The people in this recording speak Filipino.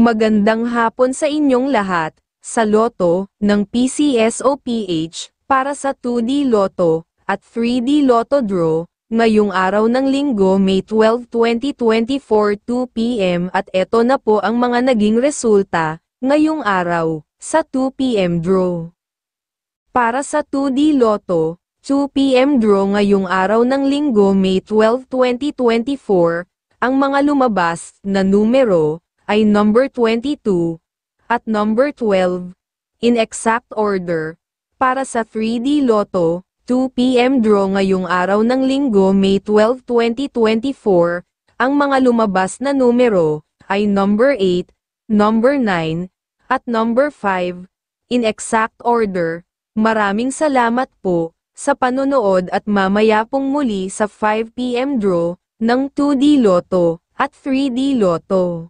Magandang hapon sa inyong lahat, sa Lotto, ng PCSOPH, para sa 2D Lotto, at 3D Lotto Draw, ngayong araw ng Linggo May 12, 2024 2 p.m. At eto na po ang mga naging resulta, ngayong araw, sa 2 p.m. draw. Para sa 2D Lotto, 2 p.m. draw ngayong araw ng Linggo May 12, 2024, ang mga lumabas na numero ay number 22 at number 12 in exact order. Para sa 3D Lotto, 2 p.m. draw ngayong araw ng Linggo May 12, 2024, ang mga lumabas na numero ay number 8, number 9 at number 5 in exact order. Maraming salamat po sa panonood at mamaya pong muli sa 5 p.m. draw ng 2D Lotto at 3D Lotto.